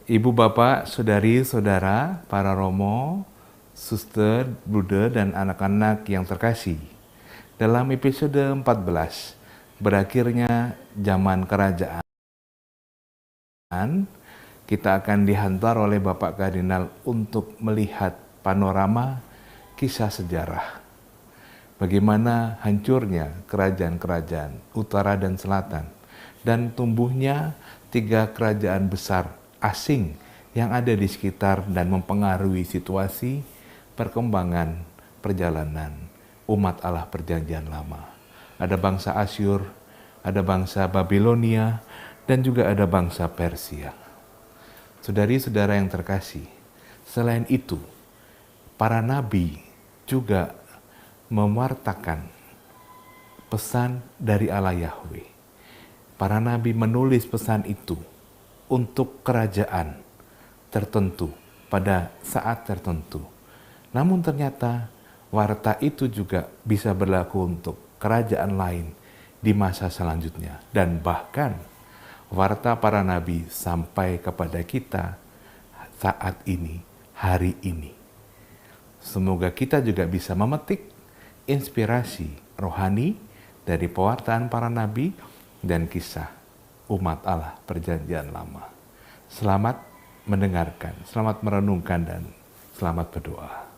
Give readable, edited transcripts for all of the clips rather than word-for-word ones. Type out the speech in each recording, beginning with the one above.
Ibu, bapak, saudari, saudara, para romo, suster, bruder, dan anak-anak yang terkasih. Dalam episode 14, berakhirnya zaman kerajaan, kita akan dihantar oleh Bapak Kardinal untuk melihat panorama kisah sejarah. Bagaimana hancurnya kerajaan-kerajaan utara dan selatan, dan tumbuhnya 3 kerajaan besar asing yang ada di sekitar dan mempengaruhi situasi perkembangan perjalanan umat Allah Perjanjian Lama. Ada bangsa Asyur, ada bangsa Babilonia, dan juga ada bangsa Persia. Saudari-saudara yang terkasih, selain itu, para nabi juga mewartakan pesan dari Allah Yahweh. Para nabi menulis pesan itu untuk kerajaan tertentu pada saat tertentu. Namun ternyata warta itu juga bisa berlaku untuk kerajaan lain di masa selanjutnya. Dan bahkan warta para nabi sampai kepada kita saat ini, hari ini. Semoga kita juga bisa memetik inspirasi rohani dari pewartaan para nabi dan kisah umat Allah Perjanjian Lama. Selamat mendengarkan, selamat merenungkan, dan selamat berdoa.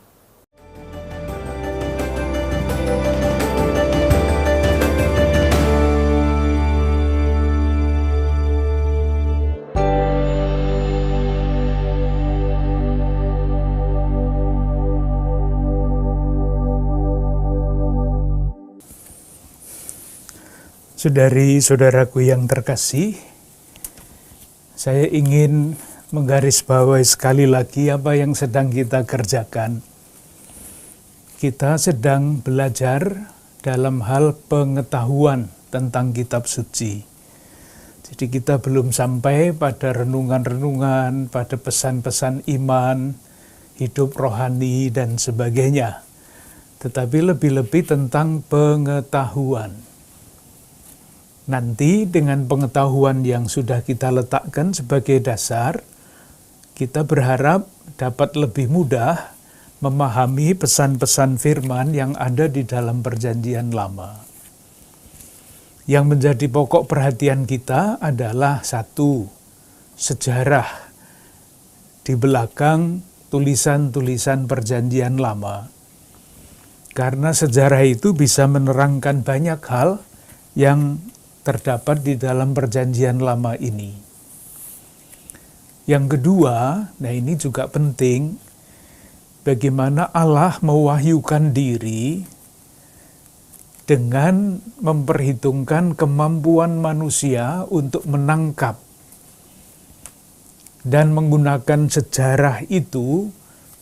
Saudari-saudaraku yang terkasih, saya ingin menggarisbawahi sekali lagi apa yang sedang kita kerjakan. Kita sedang belajar dalam hal pengetahuan tentang kitab suci. Jadi kita belum sampai pada renungan-renungan, pada pesan-pesan iman, hidup rohani, dan sebagainya. Tetapi lebih-lebih tentang pengetahuan. Nanti dengan pengetahuan yang sudah kita letakkan sebagai dasar, kita berharap dapat lebih mudah memahami pesan-pesan firman yang ada di dalam Perjanjian Lama. Yang menjadi pokok perhatian kita adalah satu, sejarah di belakang tulisan-tulisan Perjanjian Lama. Karena sejarah itu bisa menerangkan banyak hal yang terdapat di dalam Perjanjian Lama ini. Yang kedua, nah ini juga penting, bagaimana Allah mewahyukan diri dengan memperhitungkan kemampuan manusia untuk menangkap dan menggunakan sejarah itu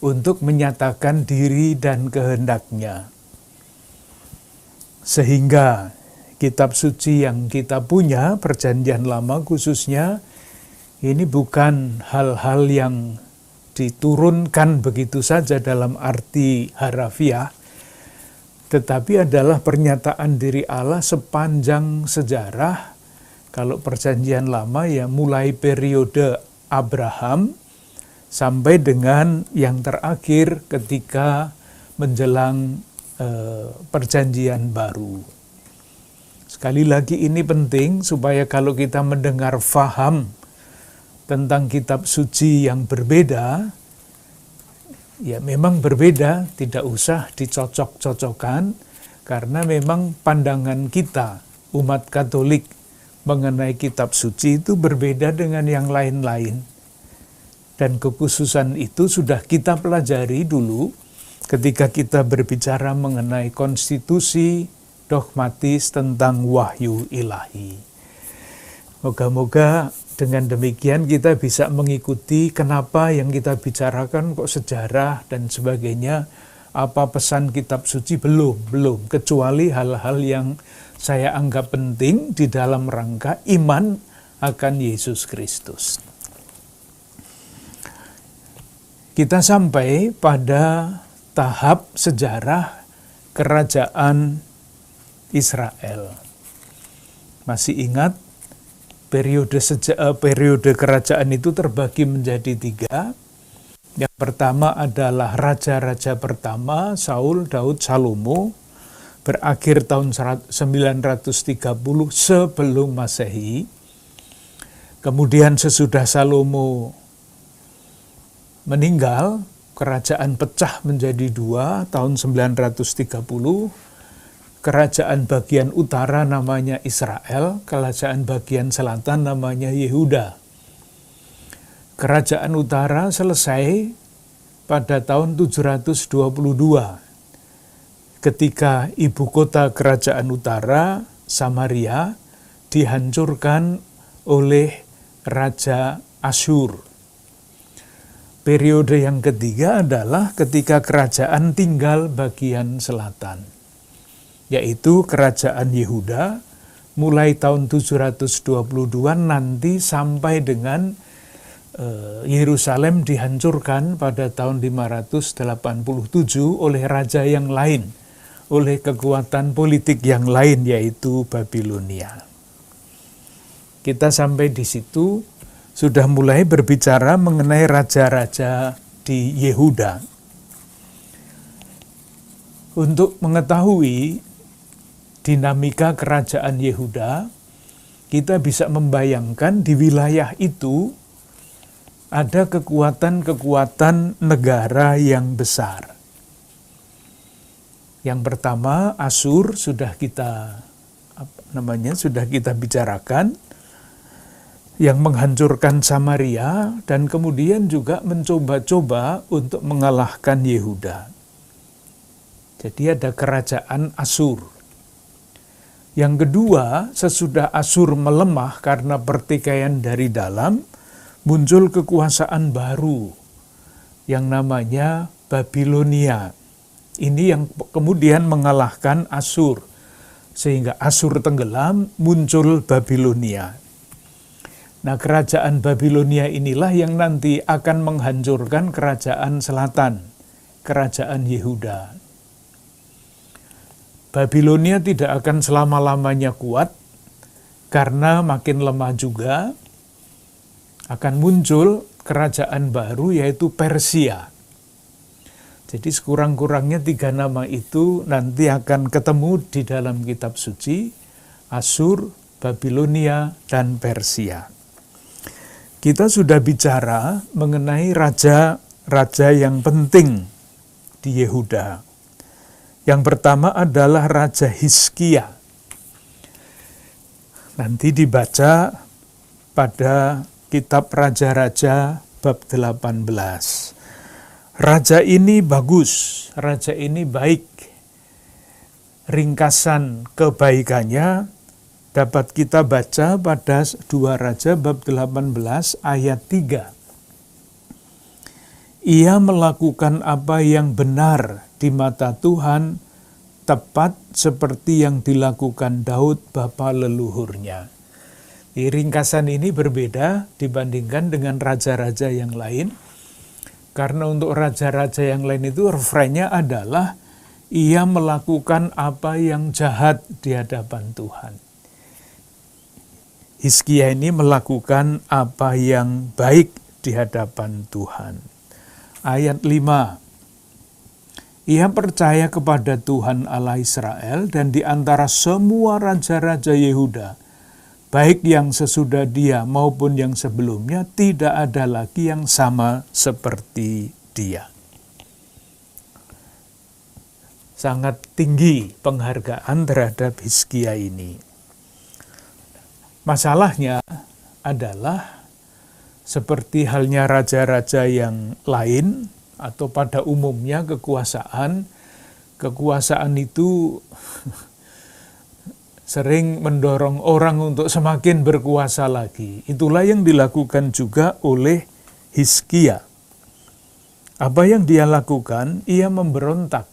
untuk menyatakan diri dan kehendaknya. Sehingga kitab suci yang kita punya, Perjanjian Lama khususnya, ini bukan hal-hal yang diturunkan begitu saja dalam arti harafiah, tetapi adalah pernyataan diri Allah sepanjang sejarah. Kalau Perjanjian Lama ya mulai periode Abraham sampai dengan yang terakhir ketika menjelang Perjanjian Baru. Sekali lagi ini penting supaya kalau kita mendengar faham tentang kitab suci yang berbeda, ya memang berbeda, tidak usah dicocok-cocokkan, karena memang pandangan kita, umat Katolik, mengenai kitab suci itu berbeda dengan yang lain-lain. Dan kekhususan itu sudah kita pelajari dulu ketika kita berbicara mengenai konstitusi dogmatis tentang wahyu ilahi. Moga-moga dengan demikian kita bisa mengikuti kenapa yang kita bicarakan kok sejarah dan sebagainya, apa pesan kitab suci belum, kecuali hal-hal yang saya anggap penting di dalam rangka iman akan Yesus Kristus. Kita sampai pada tahap sejarah kerajaan Israel. Masih ingat periode kerajaan itu terbagi menjadi 3. Yang pertama adalah raja-raja pertama, Saul, Daud, Salomo, berakhir tahun 930 sebelum Masehi. Kemudian sesudah Salomo meninggal, kerajaan pecah menjadi 2 tahun 930. Kerajaan bagian utara namanya Israel, kerajaan bagian selatan namanya Yehuda. Kerajaan utara selesai pada tahun 722 ketika ibu kota kerajaan utara, Samaria, dihancurkan oleh Raja Asyur. Periode yang ketiga adalah ketika kerajaan tinggal bagian selatan, yaitu kerajaan Yehuda, mulai tahun 722 nanti sampai dengan Yerusalem dihancurkan pada tahun 587 oleh raja yang lain, oleh kekuatan politik yang lain, yaitu Babilonia. Kita sampai di situ sudah mulai berbicara mengenai raja-raja di Yehuda. Untuk mengetahui dinamika kerajaan Yehuda, kita bisa membayangkan di wilayah itu ada kekuatan-kekuatan negara yang besar. Yang pertama, Asyur sudah kita bicarakan, yang menghancurkan Samaria dan kemudian juga mencoba-coba untuk mengalahkan Yehuda. Jadi ada kerajaan Asyur. Yang kedua, sesudah Asyur melemah karena pertikaian dari dalam, muncul kekuasaan baru yang namanya Babilonia. Ini yang kemudian mengalahkan Asyur, sehingga Asyur tenggelam, muncul Babilonia. Nah, kerajaan Babilonia inilah yang nanti akan menghancurkan kerajaan selatan, kerajaan Yehuda. Babilonia tidak akan selama-lamanya kuat, karena makin lemah juga. Akan muncul kerajaan baru, yaitu Persia. Jadi sekurang-kurangnya 3 nama itu nanti akan ketemu di dalam kitab suci: Asyur, Babilonia, dan Persia. Kita sudah bicara mengenai raja-raja yang penting di Yehuda. Yang pertama adalah Raja Hizkia. Nanti dibaca pada kitab Raja-Raja bab 18. Raja ini bagus, raja ini baik. Ringkasan kebaikannya dapat kita baca pada 2 Raja bab 18 ayat 3. Ia melakukan apa yang benar di mata Tuhan, tepat seperti yang dilakukan Daud bapa leluhurnya. Ringkasan ini berbeda dibandingkan dengan raja-raja yang lain, karena untuk raja-raja yang lain itu referennya adalah ia melakukan apa yang jahat di hadapan Tuhan. Hizkia ini melakukan apa yang baik di hadapan Tuhan. Ayat 5. Ia percaya kepada Tuhan Allah Israel, dan di antara semua raja-raja Yehuda, baik yang sesudah dia maupun yang sebelumnya, tidak ada lagi yang sama seperti dia. Sangat tinggi penghargaan terhadap Hizkia ini. Masalahnya adalah seperti halnya raja-raja yang lain, atau pada umumnya kekuasaan itu sering mendorong orang untuk semakin berkuasa lagi. Itulah yang dilakukan juga oleh Hizkia. Apa yang dia lakukan? Ia memberontak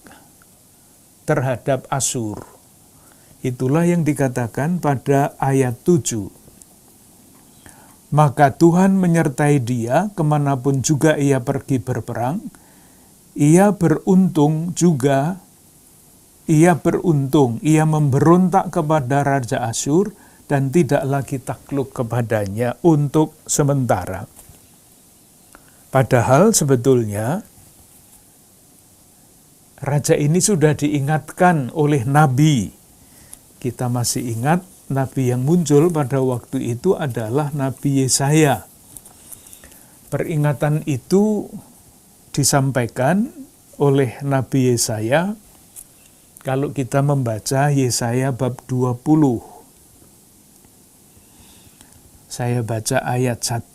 terhadap Asyur. Itulah yang dikatakan pada ayat 7. Maka Tuhan menyertai dia kemanapun juga ia pergi berperang. Ia beruntung, ia memberontak kepada Raja Asyur dan tidak lagi takluk kepadanya untuk sementara. Padahal sebetulnya raja ini sudah diingatkan oleh nabi. Kita masih ingat nabi yang muncul pada waktu itu adalah Nabi Yesaya. Peringatan itu disampaikan oleh Nabi Yesaya kalau kita membaca Yesaya bab 20. Saya baca ayat 1.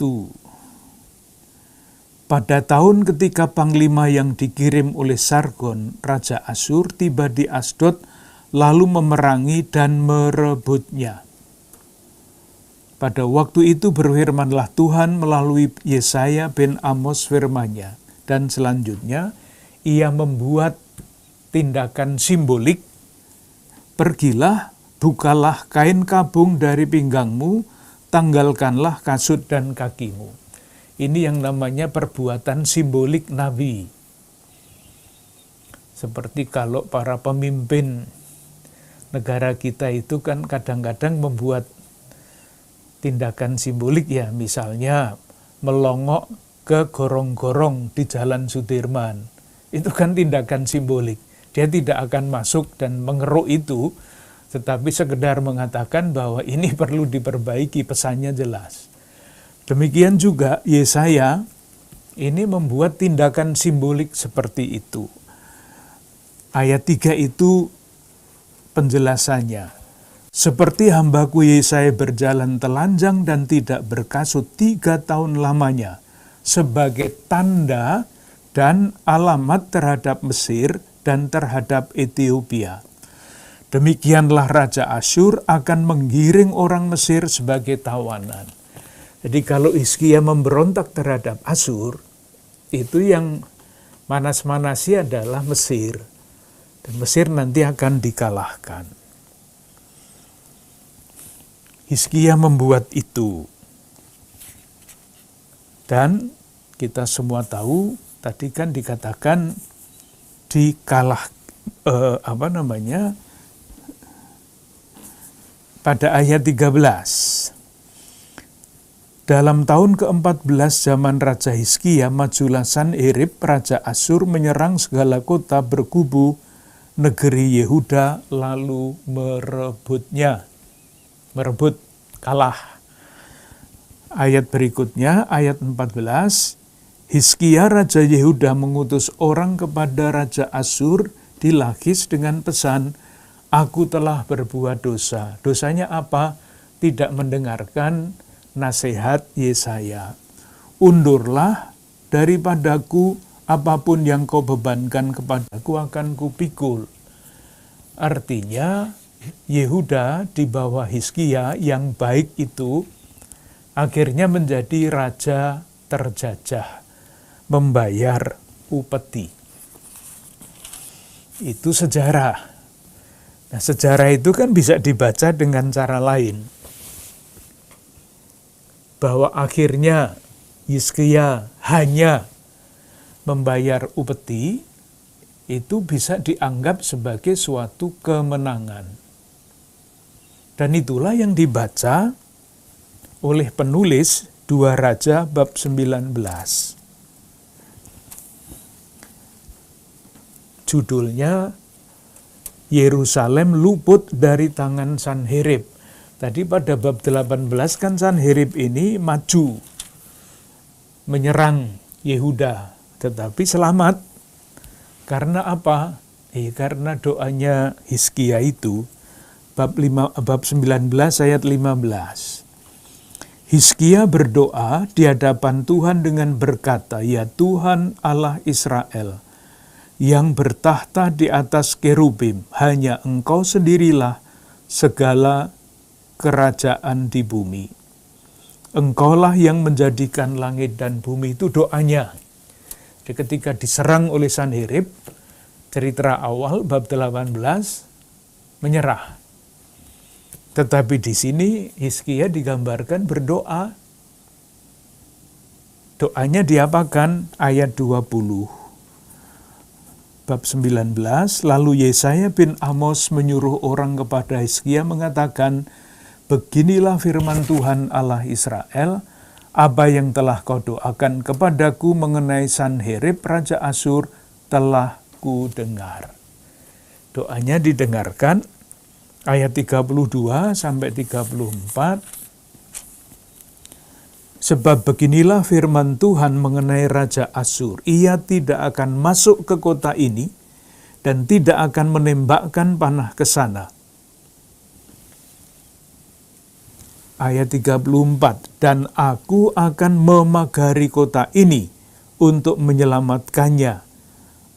Pada tahun ketika panglima yang dikirim oleh Sargon, Raja Asyur, tiba di Asdod, lalu memerangi dan merebutnya. Pada waktu itu berfirmanlah Tuhan melalui Yesaya bin Amos firman-Nya. Dan selanjutnya, ia membuat tindakan simbolik, pergilah, bukalah kain kabung dari pinggangmu, tanggalkanlah kasut dan kakimu. Ini yang namanya perbuatan simbolik nabi. Seperti kalau para pemimpin negara kita itu kan kadang-kadang membuat tindakan simbolik ya, misalnya melongok ke gorong-gorong di Jalan Sudirman. Itu kan tindakan simbolik. Dia tidak akan masuk dan mengeruk itu, tetapi sekedar mengatakan bahwa ini perlu diperbaiki, pesannya jelas. Demikian juga Yesaya ini membuat tindakan simbolik seperti itu. Ayat 3 itu penjelasannya. Seperti hambaku Yesaya berjalan telanjang dan tidak berkasut 3 tahun lamanya, sebagai tanda dan alamat terhadap Mesir dan terhadap Ethiopia. Demikianlah Raja Asyur akan menggiring orang Mesir sebagai tawanan. Jadi kalau Hizkia memberontak terhadap Asyur, itu yang manas-manasi adalah Mesir. Dan Mesir nanti akan dikalahkan. Hizkia membuat itu. Dan kita semua tahu, tadi kan dikatakan pada ayat 13. Dalam tahun ke-14 zaman Raja Hizkia, majulah Sanherib, Raja Asyur menyerang segala kota berkubu negeri Yehuda, lalu merebutnya. Merebut, kalah. Ayat berikutnya, ayat 14, Hizkia Raja Yehuda mengutus orang kepada Raja Asyur di Lakis dengan pesan, aku telah berbuat dosa. Dosanya apa? Tidak mendengarkan nasihat Yesaya. Undurlah daripadaku, apapun yang kau bebankan kepadaku akan kupikul. Artinya, Yehuda di bawah Hizkia yang baik itu akhirnya menjadi raja terjajah, membayar upeti. Itu sejarah. Nah, sejarah itu kan bisa dibaca dengan cara lain. Bahwa akhirnya Hizkia hanya membayar upeti, itu bisa dianggap sebagai suatu kemenangan. Dan itulah yang dibaca oleh penulis 2 Raja bab 19. Judulnya Yerusalem luput dari tangan Sanherib. Tadi pada bab 18 kan Sanherib ini maju menyerang Yehuda, tetapi selamat. Karena apa? Karena doanya Hizkia itu. Bab 19 ayat 15. Hizkia berdoa di hadapan Tuhan dengan berkata, ya Tuhan Allah Israel, yang bertahta di atas kerubim, hanya Engkau sendirilah segala kerajaan di bumi. Engkaulah yang menjadikan langit dan bumi. Itu doanya. Jadi ketika diserang oleh Sanherib, cerita awal bab 18 menyerah. Tetapi di sini Hizkia digambarkan berdoa. Doanya diapakan? Ayat 20. Bab 19, lalu Yesaya bin Amos menyuruh orang kepada Hizkia mengatakan, beginilah firman Tuhan Allah Israel, apa yang telah kau doakan kepadaku mengenai Sanherib Raja Asyur telah ku dengar. Doanya didengarkan, ayat 32 sampai 34. Sebab beginilah firman Tuhan mengenai Raja Asyur, ia tidak akan masuk ke kota ini dan tidak akan menembakkan panah ke sana. Ayat 34, dan aku akan memagari kota ini untuk menyelamatkannya,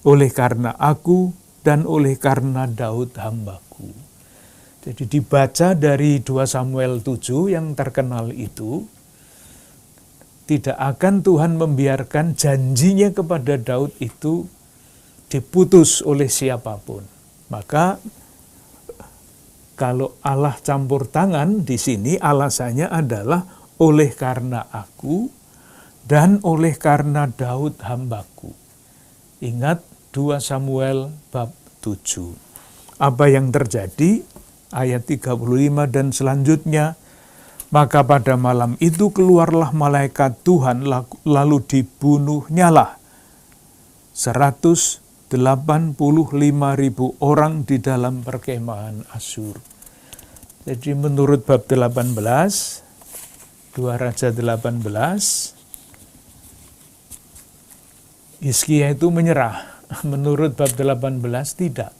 oleh karena aku dan oleh karena Daud hambaku. Jadi dibaca dari 2 Samuel 7 yang terkenal itu, tidak akan Tuhan membiarkan janjinya kepada Daud itu diputus oleh siapapun. Maka kalau Allah campur tangan di sini alasannya adalah oleh karena aku dan oleh karena Daud hambaku. Ingat 2 Samuel bab 7. Apa yang terjadi? Ayat 35 dan selanjutnya. Maka pada malam itu keluarlah malaikat Tuhan lalu dibunuhnyalah 185.000 orang di dalam perkemahan Asyur. Jadi menurut bab 18, 2 Raja 18, Hizkia itu menyerah. Menurut bab 18 tidak.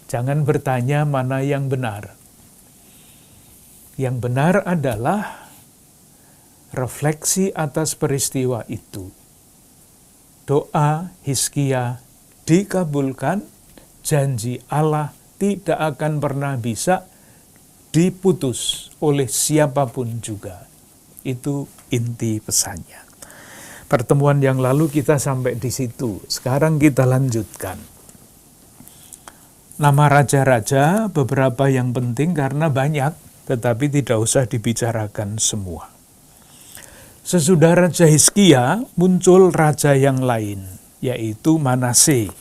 Jangan bertanya mana yang benar. Yang benar adalah refleksi atas peristiwa itu. Doa Hizkia dikabulkan, janji Allah tidak akan pernah bisa diputus oleh siapapun juga. Itu inti pesannya. Pertemuan yang lalu kita sampai di situ. Sekarang kita lanjutkan. Nama raja-raja beberapa yang penting karena banyak, tetapi tidak usah dibicarakan semua. Sesudah Raja Hizkia muncul raja yang lain, yaitu Manase.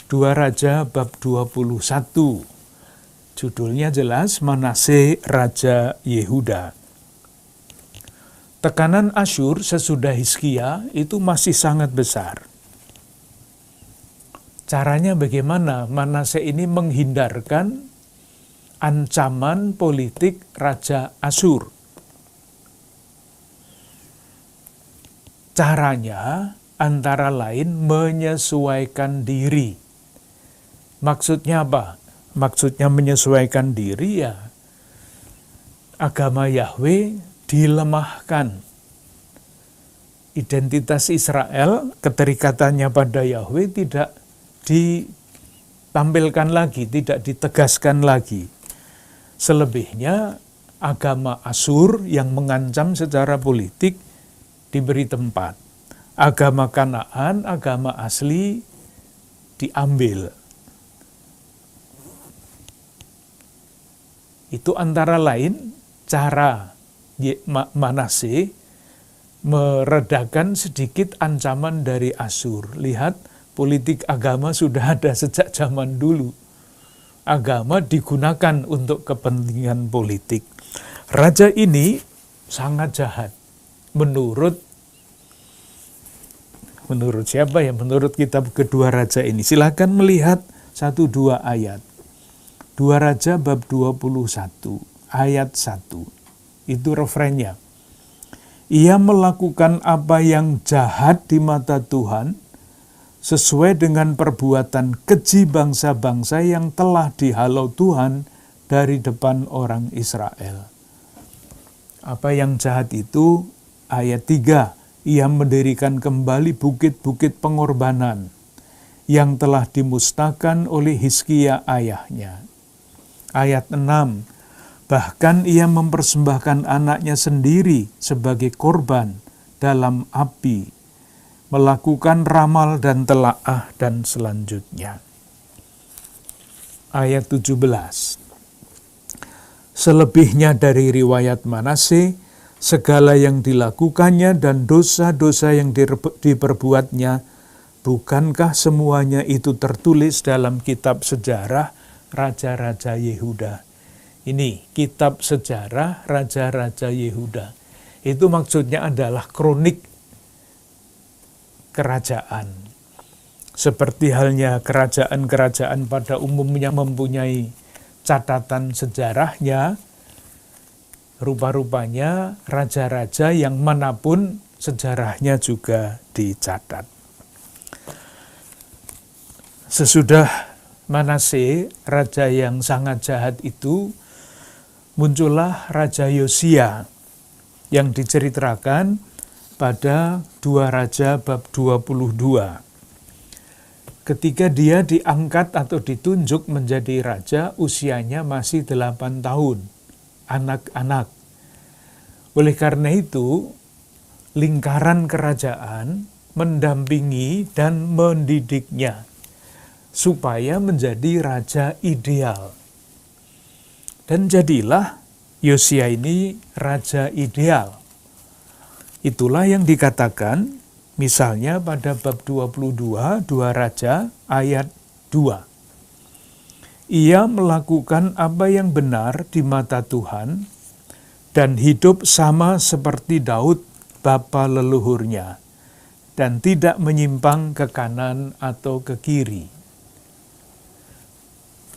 2 Raja bab 21. Judulnya jelas, Manase Raja Yehuda. Tekanan Asyur sesudah Hizkia itu masih sangat besar. Caranya bagaimana Manase ini menghindarkan ancaman politik Raja Asyur? Caranya antara lain menyesuaikan diri. Maksudnya apa? Maksudnya menyesuaikan diri ya agama Yahweh dilemahkan. Identitas Israel, keterikatannya pada Yahweh tidak ditampilkan lagi, tidak ditegaskan lagi. Selebihnya agama Asyur yang mengancam secara politik diberi tempat. Agama Kanaan, agama asli diambil. Itu antara lain cara Manase meredakan sedikit ancaman dari Asyur. Lihat, politik agama sudah ada sejak zaman dulu. Agama digunakan untuk kepentingan politik. Raja ini sangat jahat. Menurut siapa ya? Menurut kitab kedua Raja ini. Silakan melihat 1-2 ayat. 2 Raja bab 21 ayat 1. Itu referennya. Ia melakukan apa yang jahat di mata Tuhan sesuai dengan perbuatan keji bangsa-bangsa yang telah dihalau Tuhan dari depan orang Israel. Apa yang jahat itu? Ayat 3, ia mendirikan kembali bukit-bukit pengorbanan yang telah dimusnahkan oleh Hizkia ayahnya. Ayat 6, bahkan ia mempersembahkan anaknya sendiri sebagai korban dalam api, melakukan ramal dan telaah dan selanjutnya. Ayat 17, selebihnya dari riwayat Manase, segala yang dilakukannya dan dosa-dosa yang diperbuatnya, bukankah semuanya itu tertulis dalam kitab sejarah Raja-Raja Yehuda? Ini kitab sejarah Raja-Raja Yehuda. Itu maksudnya adalah kronik kerajaan. Seperti halnya kerajaan-kerajaan pada umumnya mempunyai catatan sejarahnya, rupa-rupanya raja-raja yang manapun sejarahnya juga dicatat. Sesudah Manase, raja yang sangat jahat itu, muncullah Raja Yosia yang diceritakan pada 2 Raja bab 22. Ketika dia diangkat atau ditunjuk menjadi raja, usianya masih 8 tahun, anak-anak. Oleh karena itu, lingkaran kerajaan mendampingi dan mendidiknya supaya menjadi raja ideal. Dan jadilah Yosia ini raja ideal. Itulah yang dikatakan misalnya pada bab 22, 2 Raja ayat 2. Ia melakukan apa yang benar di mata Tuhan dan hidup sama seperti Daud bapa leluhurnya dan tidak menyimpang ke kanan atau ke kiri.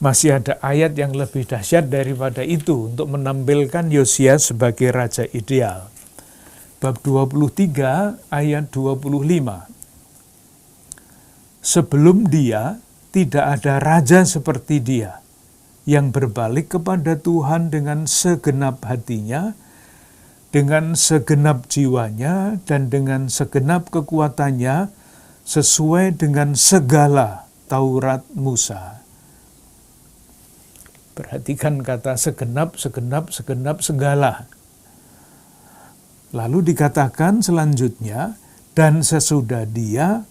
Masih ada ayat yang lebih dahsyat daripada itu untuk menampilkan Yosia sebagai raja ideal. Bab 23 ayat 25. Sebelum dia, tidak ada raja seperti dia, yang berbalik kepada Tuhan dengan segenap hatinya, dengan segenap jiwanya, dan dengan segenap kekuatannya, sesuai dengan segala Taurat Musa. Perhatikan kata segenap, segala. Lalu dikatakan selanjutnya, dan sesudah dia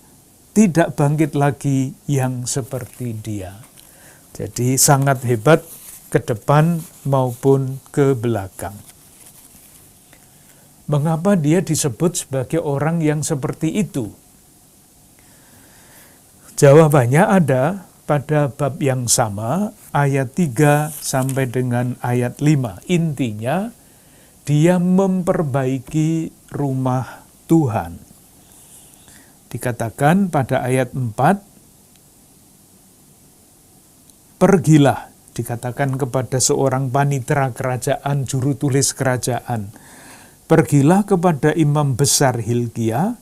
tidak bangkit lagi yang seperti dia. Jadi sangat hebat ke depan maupun ke belakang. Mengapa dia disebut sebagai orang yang seperti itu? Jawabannya ada pada bab yang sama, ayat 3 sampai dengan ayat 5. Intinya, dia memperbaiki rumah Tuhan. Dikatakan pada ayat 4, pergilah, dikatakan kepada seorang panitera kerajaan, juru tulis kerajaan, pergilah kepada imam besar Hilkia,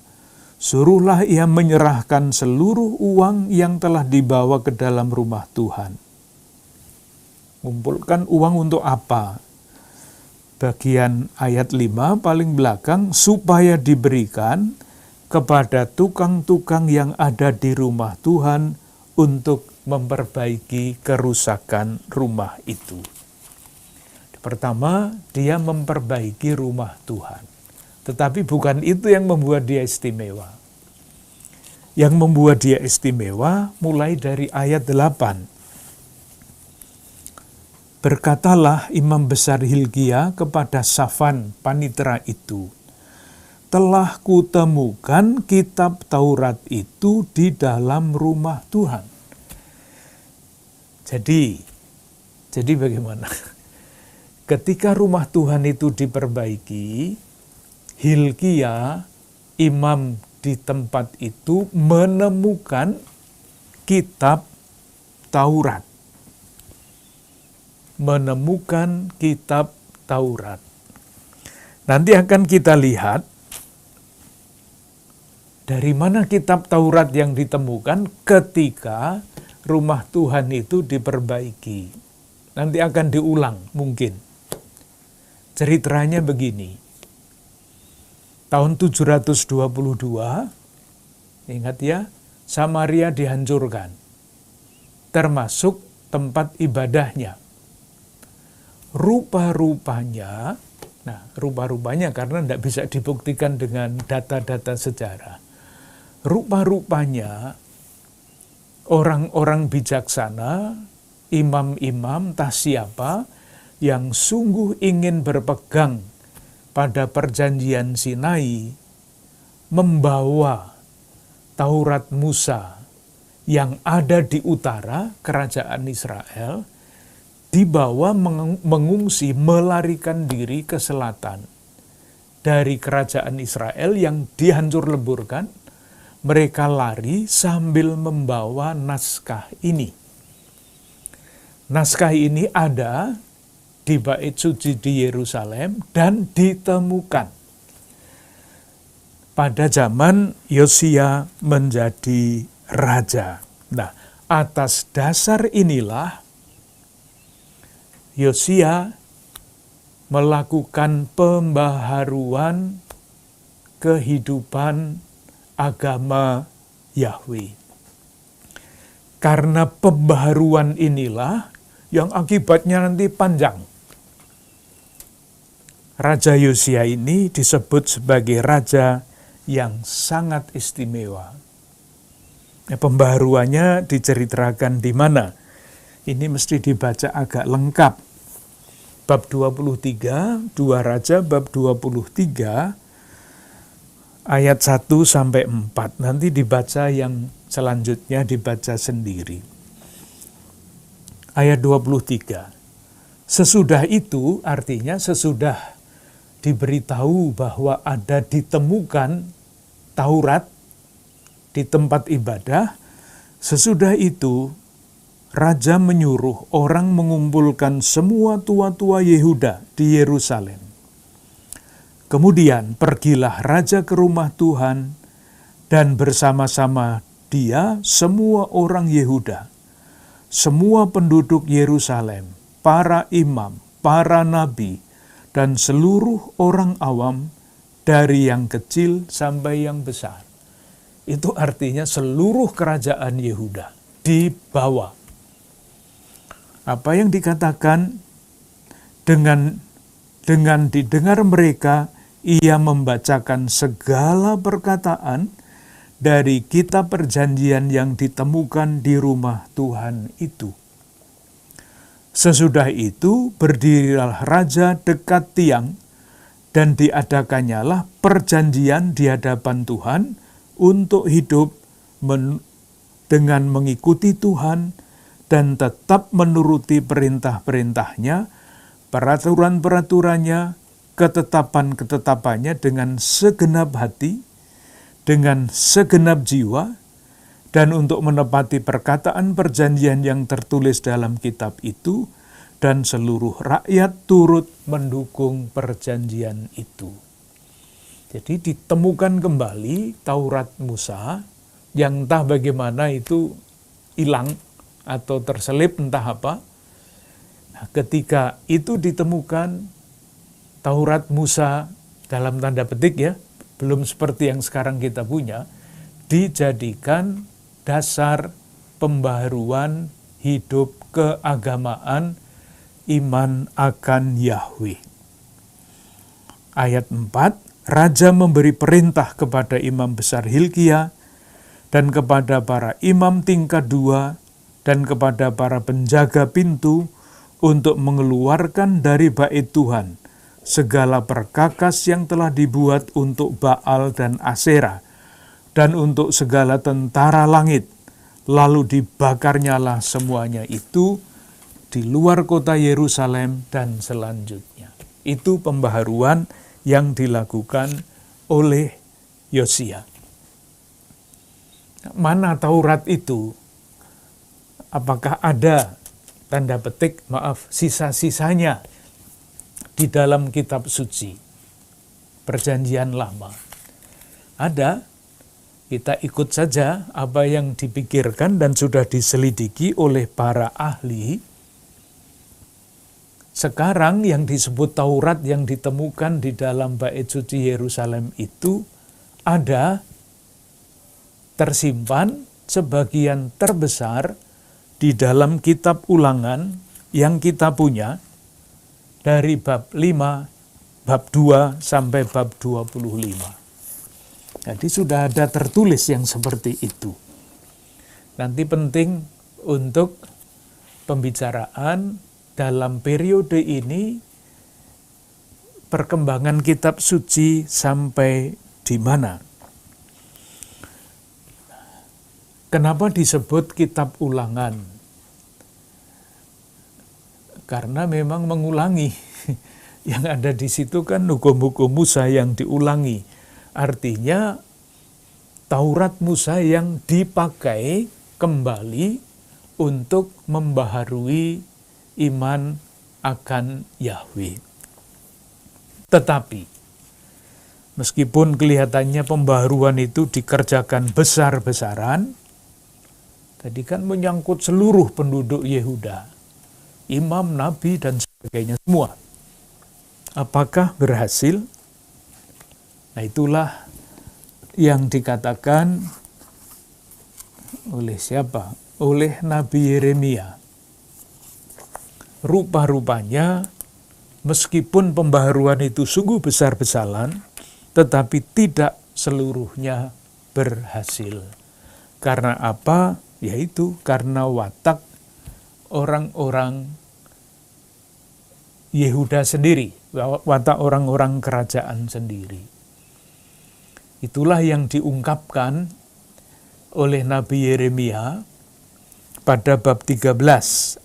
suruhlah ia menyerahkan seluruh uang yang telah dibawa ke dalam rumah Tuhan. Kumpulkan uang untuk apa? Bagian ayat 5 paling belakang, supaya diberikan kepada tukang-tukang yang ada di rumah Tuhan untuk memperbaiki kerusakan rumah itu. Pertama, dia memperbaiki rumah Tuhan. Tetapi bukan itu yang membuat dia istimewa. Yang membuat dia istimewa mulai dari ayat 8. Berkatalah imam besar Hilkia kepada Safan panitera itu, telah kutemukan kitab Taurat itu di dalam rumah Tuhan. Jadi bagaimana? Ketika rumah Tuhan itu diperbaiki, Hilkia, imam di tempat itu, menemukan kitab Taurat. Menemukan kitab Taurat. Nanti akan kita lihat dari mana kitab Taurat yang ditemukan ketika rumah Tuhan itu diperbaiki. Nanti akan diulang mungkin. Ceritanya begini. Tahun 722, ingat ya, Samaria dihancurkan. Termasuk tempat ibadahnya. Rupa-rupanya karena tidak bisa dibuktikan dengan data-data sejarah. Rupa-rupanya orang-orang bijaksana, imam-imam, entah siapa, yang sungguh ingin berpegang pada perjanjian Sinai, membawa Taurat Musa yang ada di utara kerajaan Israel dibawa mengungsi, melarikan diri ke selatan dari kerajaan Israel yang dihancur leburkan. Mereka lari sambil membawa naskah ini. Naskah ini ada di bait suci di Yerusalem dan ditemukan pada zaman Yosia menjadi raja. Nah, atas dasar inilah Yosia melakukan pembaharuan kehidupan agama Yahweh. Karena pembaharuan inilah yang akibatnya nanti panjang. Raja Yosia ini disebut sebagai raja yang sangat istimewa. Pembaharuannya diceritakan di mana? Ini mesti dibaca agak lengkap. Bab 23, 2 Raja bab 23, ayat 1 sampai 4. Nanti dibaca yang selanjutnya dibaca sendiri. Ayat 23. Sesudah itu artinya sesudah diberitahu bahwa ada ditemukan Taurat di tempat ibadah, sesudah itu Raja menyuruh orang mengumpulkan semua tua-tua Yehuda di Yerusalem. Kemudian pergilah Raja ke rumah Tuhan dan bersama-sama dia semua orang Yehuda, semua penduduk Yerusalem, para imam, para nabi, dan seluruh orang awam dari yang kecil sampai yang besar. Itu artinya seluruh kerajaan Yehuda dibawa. Apa yang dikatakan dengan didengar mereka, ia membacakan segala perkataan dari kitab perjanjian yang ditemukan di rumah Tuhan itu. Sesudah itu berdirilah raja dekat tiang dan diadakannya perjanjian di hadapan Tuhan untuk hidup dengan mengikuti Tuhan dan tetap menuruti perintah-perintahnya, peraturan-peraturannya, ketetapan-ketetapannya dengan segenap hati, dengan segenap jiwa, dan untuk menepati perkataan perjanjian yang tertulis dalam kitab itu, dan seluruh rakyat turut mendukung perjanjian itu. Jadi ditemukan kembali Taurat Musa, yang entah bagaimana itu hilang, atau terselip entah apa. Nah, ketika itu ditemukan Taurat Musa dalam tanda petik ya, belum seperti yang sekarang kita punya, dijadikan dasar pembaharuan hidup keagamaan iman akan Yahweh. Ayat 4, Raja memberi perintah kepada imam besar Hilkia dan kepada para imam tingkat 2 dan kepada para penjaga pintu untuk mengeluarkan dari bait Tuhan segala perkakas yang telah dibuat untuk Baal dan Aserah dan untuk segala tentara langit, lalu dibakarnyalah semuanya itu di luar kota Yerusalem dan selanjutnya. Itu pembaharuan yang dilakukan oleh Yosia. Mana Taurat itu? Apakah ada tanda petik, sisa-sisanya di dalam kitab suci Perjanjian Lama? Ada. Kita ikut saja apa yang dipikirkan dan sudah diselidiki oleh para ahli. Sekarang yang disebut Taurat yang ditemukan di dalam bait suci Yerusalem itu ada tersimpan sebagian terbesar di dalam kitab Ulangan yang kita punya dari bab 5, bab 2 sampai bab 25. Jadi sudah ada tertulis yang seperti itu. Nanti penting untuk pembicaraan dalam periode ini perkembangan kitab suci sampai di mana. Kenapa disebut kitab Ulangan? karena memang mengulangi. Yang ada di situ kan hukum-hukum Musa yang diulangi. Artinya Taurat Musa yang dipakai kembali untuk membaharui iman akan Yahweh. Tetapi meskipun kelihatannya pembaharuan itu dikerjakan besar-besaran, tadi kan menyangkut seluruh penduduk Yehuda, imam, nabi, dan sebagainya semua. Apakah berhasil? Nah, itulah yang dikatakan oleh siapa? Oleh Nabi Yeremia. Rupa-rupanya meskipun pembaharuan itu sungguh besar-besaran, tetapi tidak seluruhnya berhasil. Karena apa? Yaitu karena watak orang-orang Yehuda sendiri, watak orang-orang kerajaan sendiri. Itulah yang diungkapkan oleh Nabi Yeremia pada bab 13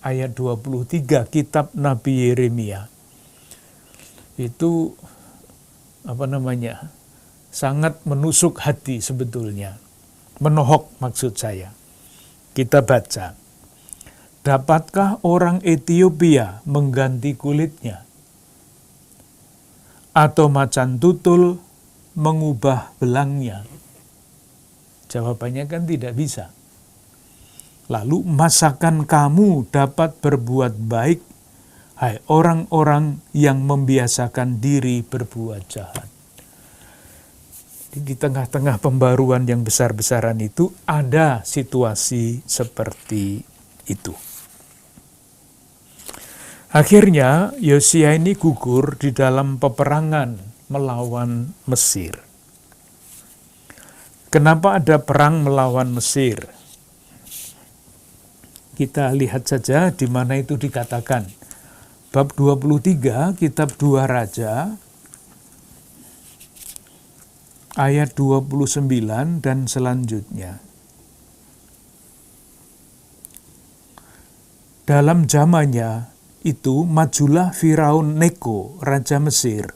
ayat 23 kitab Nabi Yeremia. Itu sangat menusuk hati sebetulnya. Menohok maksud saya. Kita baca. Dapatkah orang Ethiopia mengganti kulitnya? Atau macan tutul mengubah belangnya? Jawabannya kan tidak bisa. Lalu masakan kamu dapat berbuat baik, hai orang-orang yang membiasakan diri berbuat jahat. Di tengah-tengah pembaruan yang besar-besaran itu ada situasi seperti itu. Akhirnya Yosia ini gugur di dalam peperangan melawan Mesir. Kenapa ada perang melawan Mesir? Kita lihat saja di mana itu dikatakan. Bab 23, kitab 2 Raja, ayat 29 dan selanjutnya. Dalam zamannya itu majulah Firaun Neko, raja Mesir,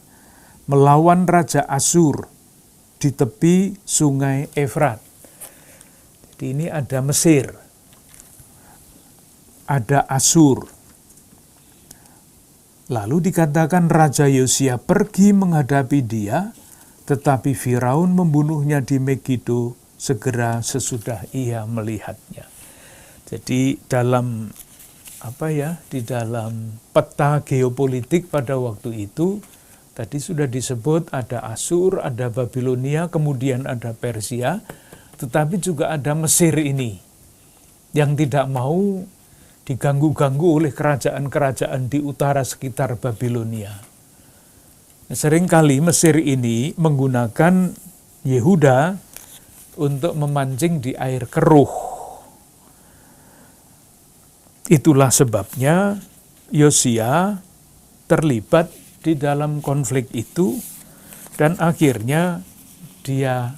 melawan raja Asyur di tepi sungai Efrat. Jadi ini ada Mesir, ada Asyur. Lalu dikatakan Raja Yosia pergi menghadapi dia, tetapi Firaun membunuhnya di Megido segera sesudah ia melihatnya. Jadi di dalam peta geopolitik pada waktu itu, tadi sudah disebut ada Asyur, ada Babilonia, kemudian ada Persia, tetapi juga ada Mesir ini, yang tidak mau diganggu-ganggu oleh kerajaan-kerajaan di utara sekitar Babilonia. Seringkali Mesir ini menggunakan Yehuda untuk memancing di air keruh. Itulah sebabnya Yosia terlibat di dalam konflik itu dan akhirnya dia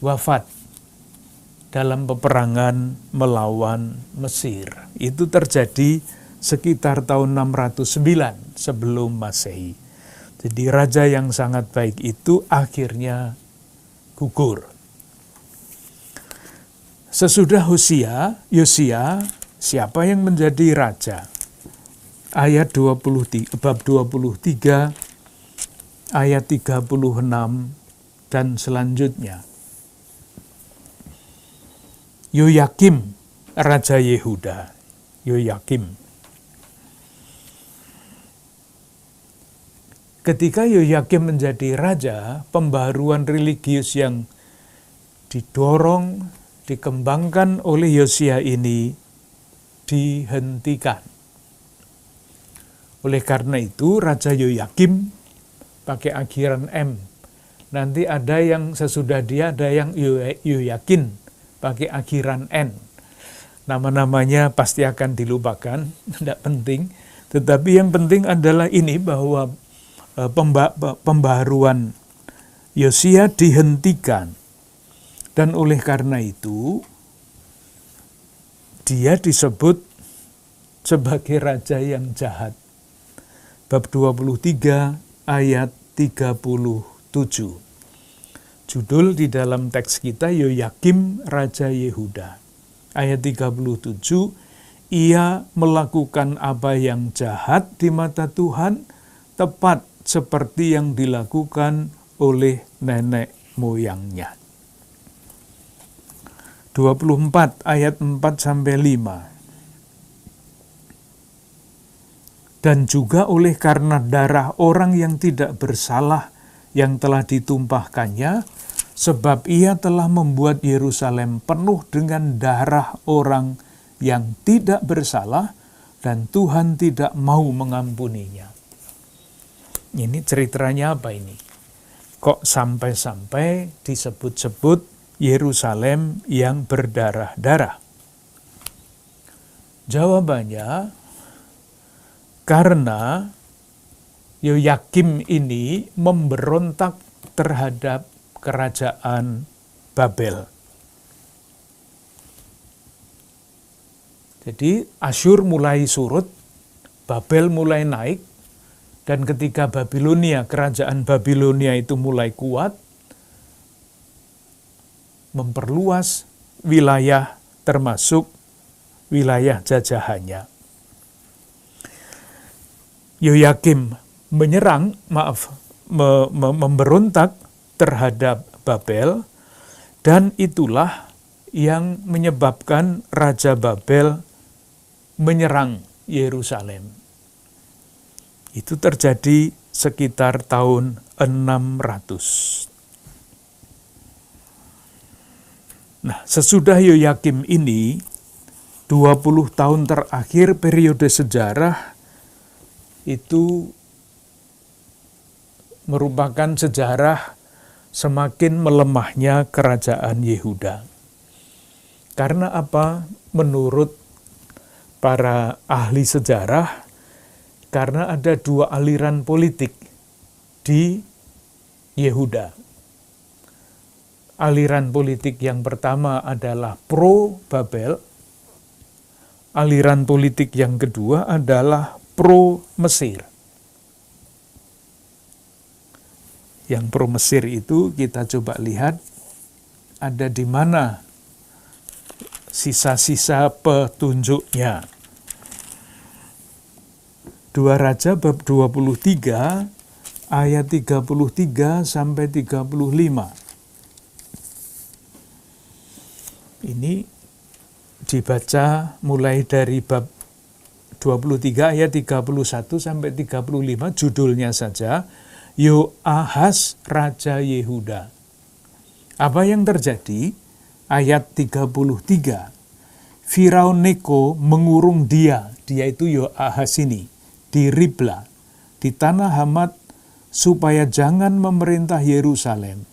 wafat dalam peperangan melawan Mesir. Itu terjadi sekitar tahun 609 sebelum Masehi. Jadi raja yang sangat baik itu akhirnya gugur. Sesudah Yosia, siapa yang menjadi raja? Ayat 23, bab 23, ayat 36 dan selanjutnya. Yoyakim, raja Yehuda. Yoyakim. Ketika Yoyakim menjadi raja, pembaharuan religius yang didorong, dikembangkan oleh Yosia ini dihentikan. Oleh karena itu, Raja Yoyakim pakai akhiran M. Nanti ada yang sesudah dia, ada yang Yoyakin pakai akhiran N. Nama-namanya pasti akan dilupakan, tidak penting. Tetapi yang penting adalah ini, bahwa pembaharuan Yosia dihentikan. Dan oleh karena itu, dia disebut sebagai raja yang jahat. Bab 23 ayat 37. Judul di dalam teks kita Yoyakim Raja Yehuda. Ayat 37, ia melakukan apa yang jahat di mata Tuhan, tepat seperti yang dilakukan oleh nenek moyangnya. 24 ayat 4-5. Dan juga oleh karena darah orang yang tidak bersalah yang telah ditumpahkannya, sebab ia telah membuat Yerusalem penuh dengan darah orang yang tidak bersalah, dan Tuhan tidak mau mengampuninya. Ini ceritanya apa ini? Kok sampai-sampai disebut-sebut Yerusalem yang berdarah-darah? Jawabannya, karena Yoyakim ini memberontak terhadap kerajaan Babel. Jadi Asyur mulai surut, Babel mulai naik, dan ketika Babilonia, kerajaan Babilonia itu mulai kuat, memperluas wilayah termasuk wilayah jajahannya. Yoyakim memberontak terhadap Babel, dan itulah yang menyebabkan Raja Babel menyerang Yerusalem. Itu terjadi sekitar tahun 600. Nah, sesudah Yoyakim ini, 20 tahun terakhir periode sejarah itu merupakan sejarah semakin melemahnya kerajaan Yehuda. Karena apa? Menurut para ahli sejarah, karena ada dua aliran politik di Yehuda. Aliran politik yang pertama adalah pro-Babel, aliran politik yang kedua adalah pro-Mesir. Yang pro-Mesir itu kita coba lihat ada di mana sisa-sisa petunjuknya. 2 Raja bab 23 ayat 33-35. Ini dibaca mulai dari bab 23 ayat 31-35, judulnya saja, Yoahas Raja Yehuda. Apa yang terjadi? Ayat 33, Firaun Neko mengurung dia itu Yoahas ini, di Ribla, di tanah Hamat, supaya jangan memerintah Yerusalem.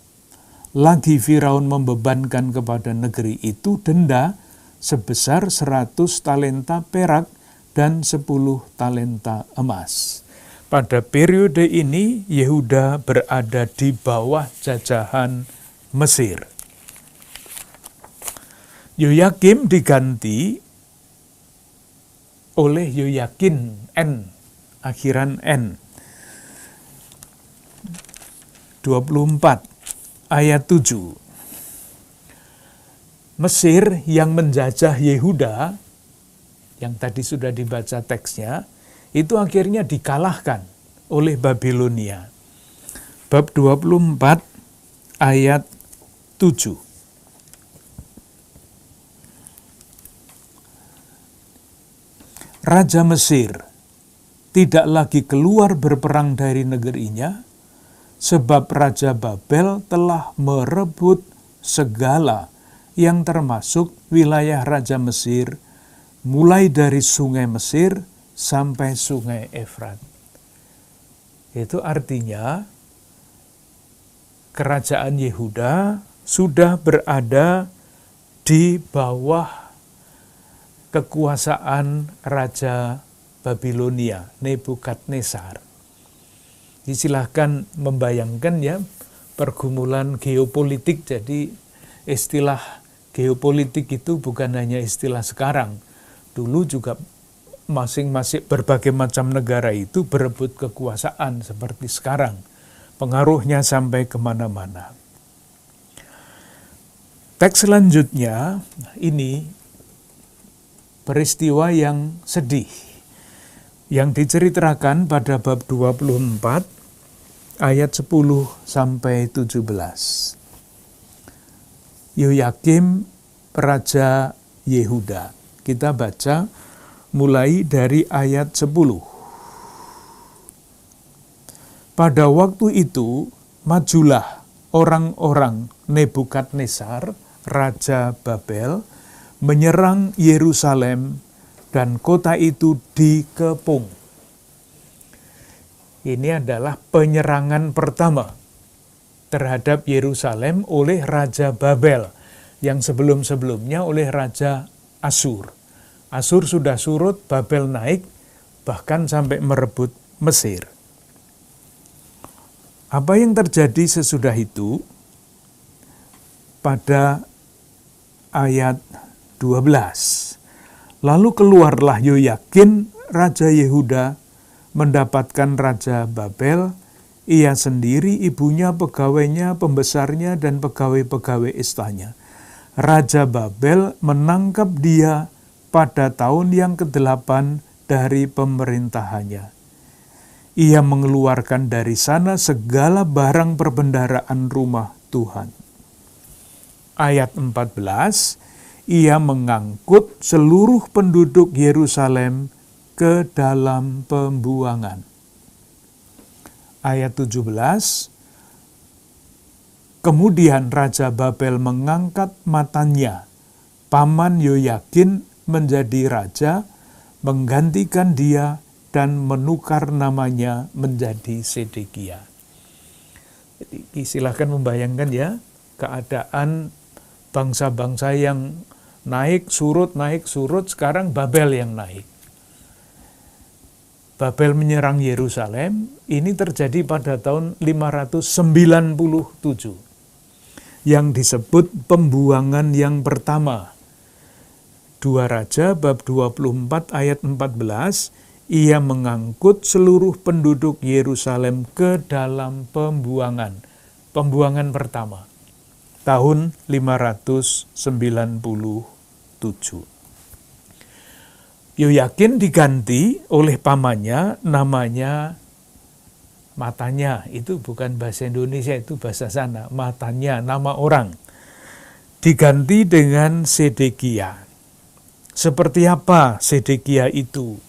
Lagi Firaun membebankan kepada negeri itu denda sebesar 100 talenta perak dan 10 talenta emas. Pada periode ini, Yehuda berada di bawah jajahan Mesir. Yoyakim diganti oleh Yoyakin N, akhiran N. 24 ayat 7. Mesir yang menjajah Yehuda, yang tadi sudah dibaca teksnya, itu akhirnya dikalahkan oleh Babilonia. Bab 24 ayat 7. Raja Mesir tidak lagi keluar berperang dari negerinya, sebab Raja Babel telah merebut segala yang termasuk wilayah Raja Mesir, mulai dari sungai Mesir sampai sungai Efrat. Itu artinya kerajaan Yehuda sudah berada di bawah kekuasaan Raja Babilonia, Nebukadnezar. Silahkan membayangkan ya, pergumulan geopolitik. Jadi istilah geopolitik itu bukan hanya istilah sekarang. Dulu juga masing-masing berbagai macam negara itu berebut kekuasaan seperti sekarang. Pengaruhnya sampai kemana-mana. Teks selanjutnya, ini peristiwa yang sedih, yang diceritakan pada bab 24, ayat 10 sampai 17. Yoyakim, Raja Yehuda. Kita baca mulai dari ayat 10. Pada waktu itu, majulah orang-orang Nebukadnezar, Raja Babel, menyerang Yerusalem dan kota itu dikepung. Ini adalah penyerangan pertama terhadap Yerusalem oleh Raja Babel, yang sebelum-sebelumnya oleh Raja Asyur. Asyur sudah surut, Babel naik, bahkan sampai merebut Mesir. Apa yang terjadi sesudah itu? Pada ayat 12. Lalu keluarlah Yoyakin, Raja Yehuda, mendapatkan Raja Babel, ia sendiri, ibunya, pegawainya, pembesarnya, dan pegawai-pegawai istana. Raja Babel menangkap dia pada tahun yang ke-8 dari pemerintahannya. Ia mengeluarkan dari sana segala barang perbendaharaan rumah Tuhan. Ayat 14, ia mengangkut seluruh penduduk Yerusalem ke dalam pembuangan. Ayat 17, kemudian Raja Babel mengangkat Matanya, paman Yoyakin, menjadi raja, menggantikan dia dan menukar namanya menjadi Sedekia. Jadi silahkan membayangkan ya, keadaan bangsa-bangsa yang naik surut, sekarang Babel yang naik. Babel menyerang Yerusalem, ini terjadi pada tahun 597, yang disebut pembuangan yang pertama. 2 Raja bab 24 ayat 14, ia mengangkut seluruh penduduk Yerusalem ke dalam pembuangan. Pembuangan pertama, tahun 597. Yoyakin diganti oleh pamannya, namanya Matanya. Itu bukan bahasa Indonesia, itu bahasa sana. Matanya, nama orang. Diganti dengan Sedekia. Seperti apa Sedekia itu?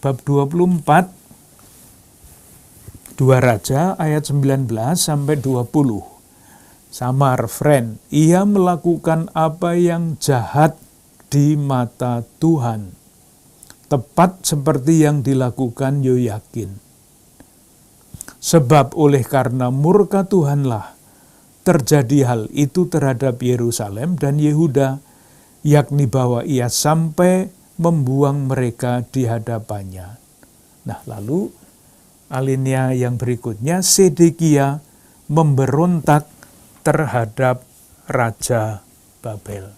Bab 24, 2 Raja ayat 19 sampai 20. Samar, friend, ia melakukan apa yang jahat di mata Tuhan, tepat seperti yang dilakukan Yoyakin. Sebab oleh karena murka Tuhanlah terjadi hal itu terhadap Yerusalem dan Yehuda, yakni bahwa ia sampai membuang mereka di hadapannya. Nah, lalu alinea yang berikutnya, Sedekia memberontak terhadap Raja Babel.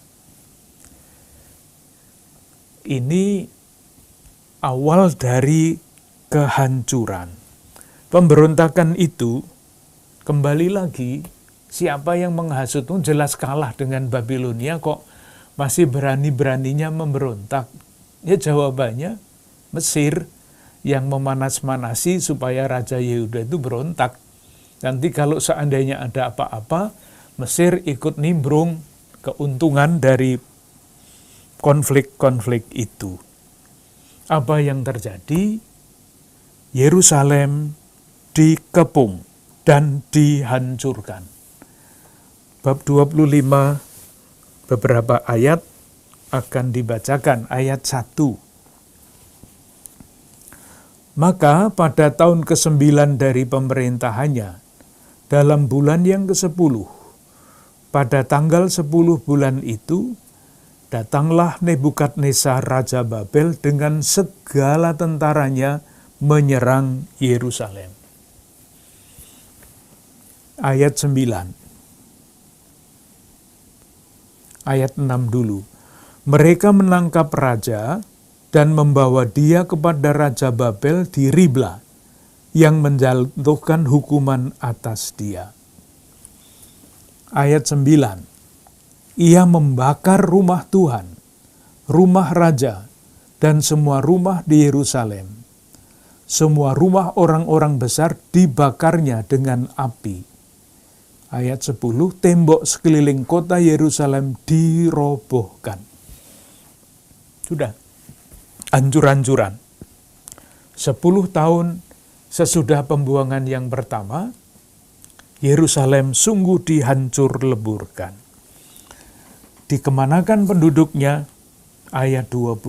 Ini awal dari kehancuran. Pemberontakan itu, kembali lagi, siapa yang menghasut itu jelas kalah dengan Babilonia, kok masih berani-beraninya memberontak. Ya jawabannya, Mesir yang memanas-manasi supaya Raja Yehuda itu berontak. Nanti kalau seandainya ada apa-apa, Mesir ikut nimbrung keuntungan dari konflik-konflik itu. Apa yang terjadi? Yerusalem dikepung dan dihancurkan. Bab 25, beberapa ayat akan dibacakan. Ayat 1. Maka pada tahun ke-9 dari pemerintahannya, dalam bulan yang ke-10, pada tanggal 10 bulan itu, datanglah Nebukadnezar Raja Babel dengan segala tentaranya menyerang Yerusalem. Ayat 9. Ayat 6 dulu. Mereka menangkap raja, dan membawa dia kepada Raja Babel di Ribla, yang menjatuhkan hukuman atas dia. Ayat 9. Ia membakar rumah Tuhan, rumah raja, dan semua rumah di Yerusalem. Semua rumah orang-orang besar dibakarnya dengan api. Ayat 10, tembok sekeliling kota Yerusalem dirobohkan. Sudah, hancur-hancuran. 10 tahun sesudah pembuangan yang pertama, Yerusalem sungguh dihancur leburkan. Dikemanakan penduduknya? Ayat 21,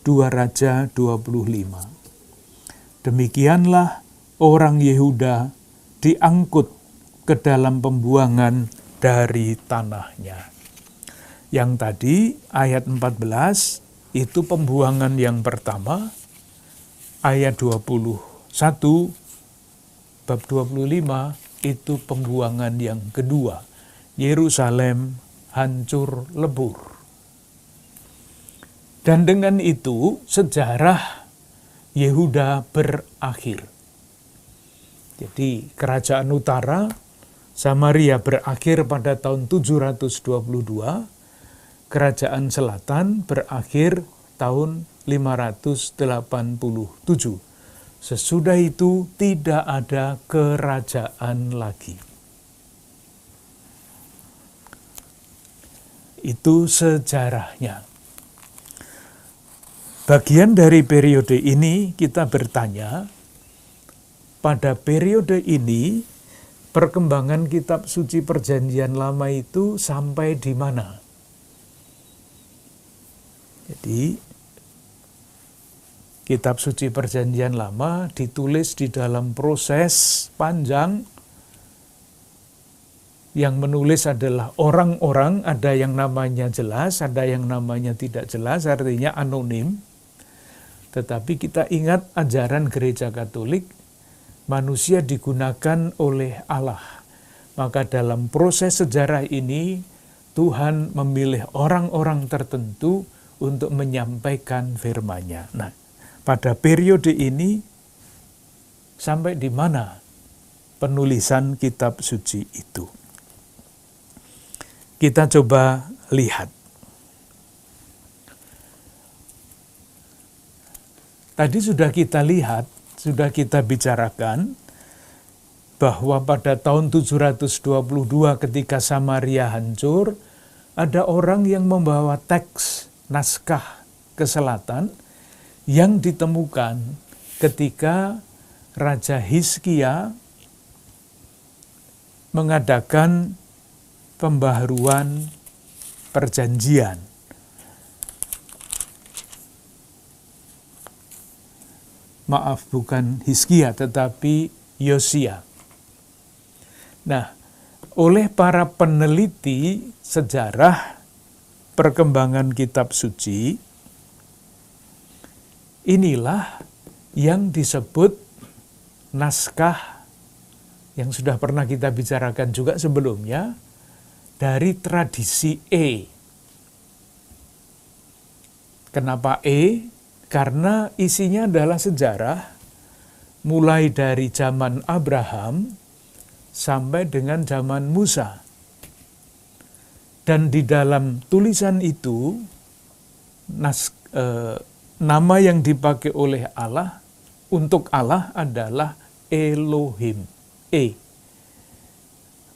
2 Raja 25. Demikianlah orang Yehuda diangkut ke dalam pembuangan dari tanahnya. Yang tadi ayat 14 itu pembuangan yang pertama, ayat 21 bab 25 itu pembuangan yang kedua. Yerusalem hancur lebur. Dan dengan itu sejarah Yehuda berakhir. Jadi kerajaan utara Samaria berakhir pada tahun 722, kerajaan selatan berakhir tahun 587. Sesudah itu tidak ada kerajaan lagi. Itu sejarahnya. Bagian dari periode ini kita bertanya, pada periode ini perkembangan kitab suci Perjanjian Lama itu sampai di mana? Jadi kitab suci Perjanjian Lama ditulis di dalam proses panjang. Yang menulis adalah orang-orang, ada yang namanya jelas, ada yang namanya tidak jelas, artinya anonim. Tetapi kita ingat ajaran Gereja Katolik, manusia digunakan oleh Allah. Maka dalam proses sejarah ini, Tuhan memilih orang-orang tertentu untuk menyampaikan firman-Nya. Nah, pada periode ini, sampai di mana penulisan kitab suci itu? Kita coba lihat. Tadi sudah kita lihat, sudah kita bicarakan, bahwa pada tahun 722 ketika Samaria hancur, ada orang yang membawa teks naskah ke selatan, yang ditemukan ketika Raja Hizkia mengadakan pembaharuan perjanjian. Maaf, bukan Hizkia, tetapi Yosia. Nah, oleh para peneliti sejarah perkembangan kitab suci, inilah yang disebut naskah yang sudah pernah kita bicarakan juga sebelumnya dari tradisi E. Kenapa E? Karena isinya adalah sejarah mulai dari zaman Abraham sampai dengan zaman Musa. Dan di dalam tulisan itu nama yang dipakai oleh Allah untuk Allah adalah Elohim, E.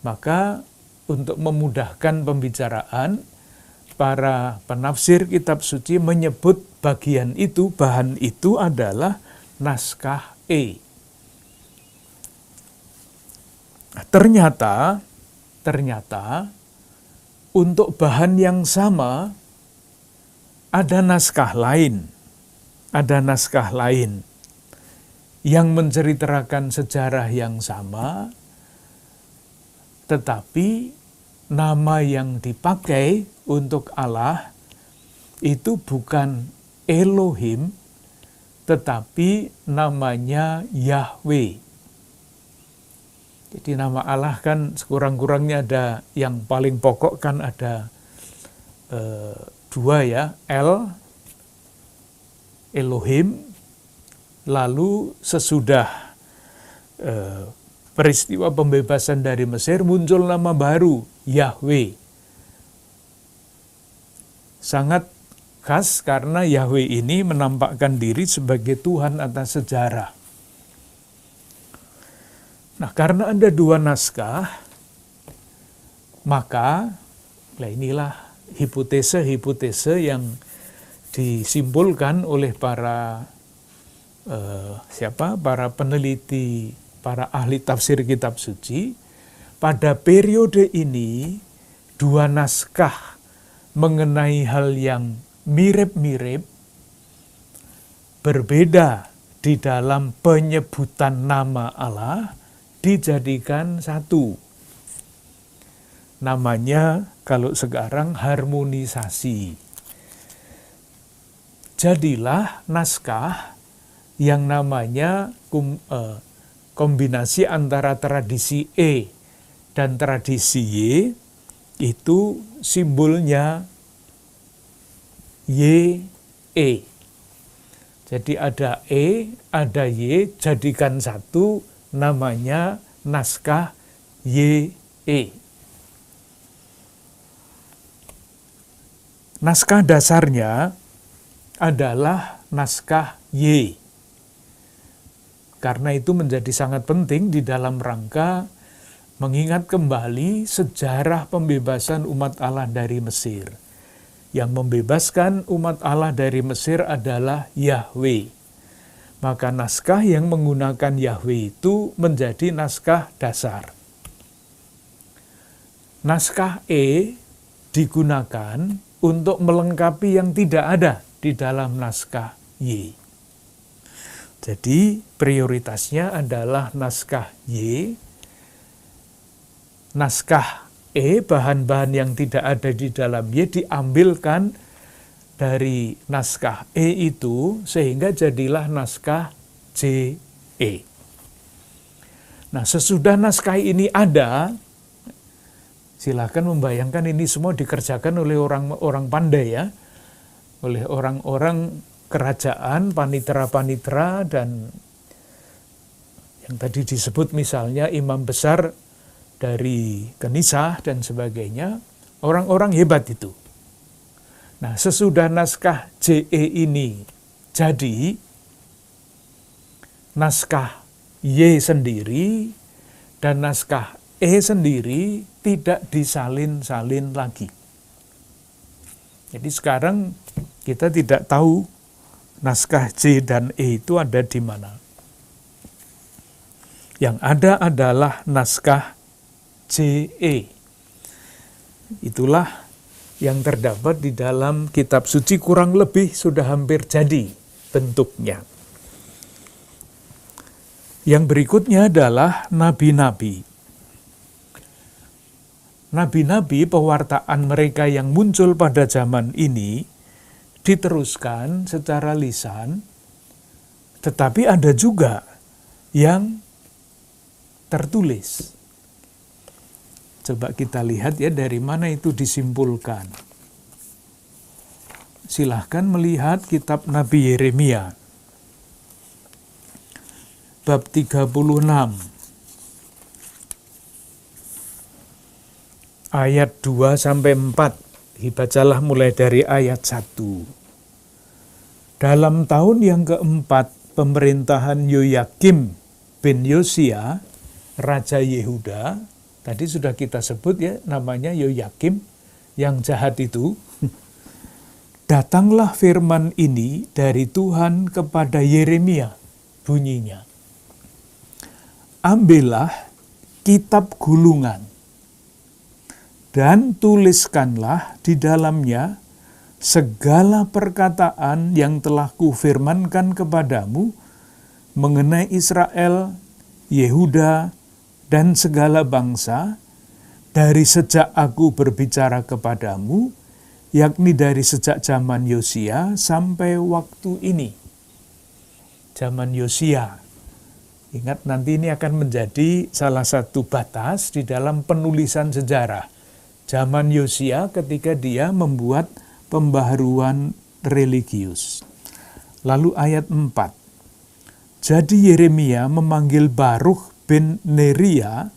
Maka untuk memudahkan pembicaraan, para penafsir kitab suci menyebut bagian itu, bahan itu adalah naskah E. Ternyata untuk bahan yang sama ada naskah lain. Ada naskah lain yang menceritakan sejarah yang sama, tetapi nama yang dipakai untuk Allah itu bukan Elohim, tetapi namanya Yahweh. Jadi nama Allah kan sekurang-kurangnya ada, yang paling pokok kan ada dua ya, El Elohim, lalu sesudah peristiwa pembebasan dari Mesir muncul nama baru, Yahweh. Sangat khas karena Yahweh ini menampakkan diri sebagai Tuhan atas sejarah. Nah, karena ada dua naskah, maka inilah hipotese-hipotese yang disimpulkan oleh para para peneliti, para ahli tafsir kitab suci. Pada periode ini, dua naskah mengenai hal yang mirip-mirip, berbeda di dalam penyebutan nama Allah, dijadikan satu. Namanya kalau sekarang harmonisasi. Jadilah naskah yang namanya kombinasi antara tradisi E dan tradisi Y, itu simbolnya YE. Jadi ada E, ada Y, jadikan satu, namanya naskah YE. Naskah dasarnya adalah naskah Y. Karena itu menjadi sangat penting di dalam rangka mengingat kembali sejarah pembebasan umat Allah dari Mesir. Yang membebaskan umat Allah dari Mesir adalah Yahweh. Maka naskah yang menggunakan Yahweh itu menjadi naskah dasar. Naskah E digunakan untuk melengkapi yang tidak ada di dalam naskah Y. Jadi prioritasnya adalah naskah Y, naskah E, bahan-bahan yang tidak ada di dalam Y diambilkan dari naskah E itu sehingga jadilah naskah JE. Nah, sesudah naskah ini ada, silakan membayangkan ini semua dikerjakan oleh orang-orang pandai ya, oleh orang-orang kerajaan, panitera-panitera, dan yang tadi disebut misalnya imam besar dari Kenisah dan sebagainya, orang-orang hebat itu. Nah, sesudah naskah JE ini jadi, naskah Y sendiri dan naskah E sendiri tidak disalin-salin lagi. Jadi sekarang kita tidak tahu naskah J dan E itu ada di mana. Yang ada adalah naskah JE. Itulah yang terdapat di dalam kitab suci, kurang lebih sudah hampir jadi bentuknya. Yang berikutnya adalah nabi-nabi. Nabi-nabi, pewartaan mereka yang muncul pada zaman ini diteruskan secara lisan, tetapi ada juga yang tertulis. Coba kita lihat ya dari mana itu disimpulkan. Silahkan melihat kitab Nabi Yeremia, bab 36, ayat 2-4. Dibacalah mulai dari ayat 1. Dalam tahun yang keempat pemerintahan Yoyakim bin Yosia, Raja Yehuda, tadi sudah kita sebut ya namanya Yoyakim, yang jahat itu, datanglah firman ini dari Tuhan kepada Yeremia, bunyinya, ambillah kitab gulungan, dan tuliskanlah di dalamnya segala perkataan yang telah kufirmankan kepadamu mengenai Israel, Yehuda, dan segala bangsa, dari sejak aku berbicara kepadamu, yakni dari sejak zaman Yosia sampai waktu ini. Zaman Yosia. Ingat, nanti ini akan menjadi salah satu batas di dalam penulisan sejarah. Zaman Yosia ketika dia membuat pembaharuan religius. Lalu ayat 4. Jadi Yeremia memanggil Baruk bin Neria,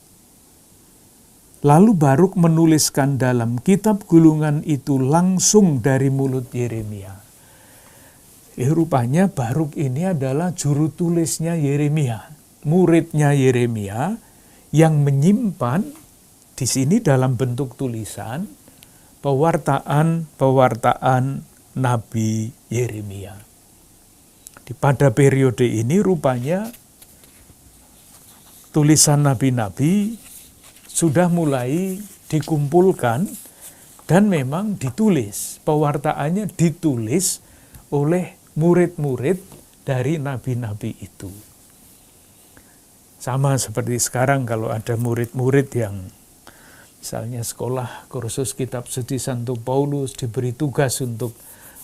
lalu Baruk menuliskan dalam kitab gulungan itu langsung dari mulut Yeremia. Rupanya Baruk ini adalah juru tulisnya Yeremia, muridnya Yeremia yang menyimpan di sini dalam bentuk tulisan pewartaan Nabi Yeremia. Pada periode ini rupanya tulisan nabi-nabi sudah mulai dikumpulkan dan memang ditulis. Pewartaannya ditulis oleh murid-murid dari nabi-nabi itu. Sama seperti sekarang kalau ada murid-murid yang misalnya sekolah kursus kitab suci Santo Paulus diberi tugas untuk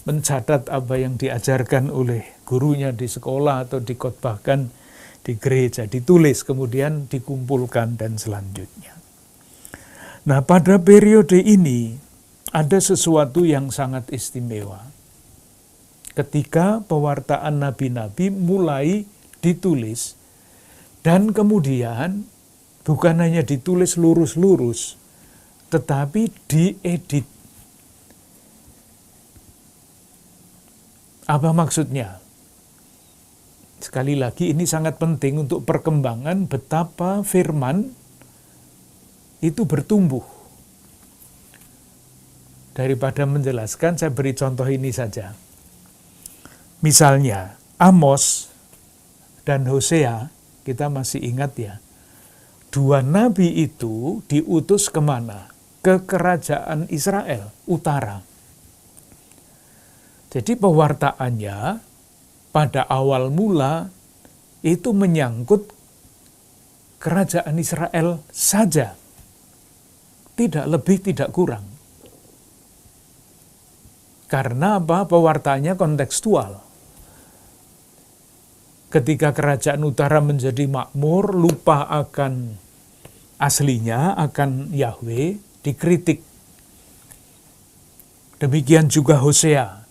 mencatat apa yang diajarkan oleh gurunya di sekolah atau dikhotbahkan di gereja, ditulis kemudian dikumpulkan dan selanjutnya. Nah, pada periode ini ada sesuatu yang sangat istimewa. Ketika pewartaan nabi-nabi mulai ditulis dan kemudian bukan hanya ditulis lurus-lurus tetapi diedit. Apa maksudnya? Sekali lagi ini sangat penting untuk perkembangan betapa firman itu bertumbuh. Daripada menjelaskan, saya beri contoh ini saja. Misalnya, Amos dan Hosea, kita masih ingat ya, dua nabi itu diutus kemana? Ke kerajaan Israel, utara. Jadi pewartaannya pada awal mula itu menyangkut kerajaan Israel saja. Tidak lebih, tidak kurang. Karena apa? Pewartaannya kontekstual. Ketika kerajaan utara menjadi makmur, lupa akan aslinya, akan Yahweh, dikritik. Demikian juga Hosea,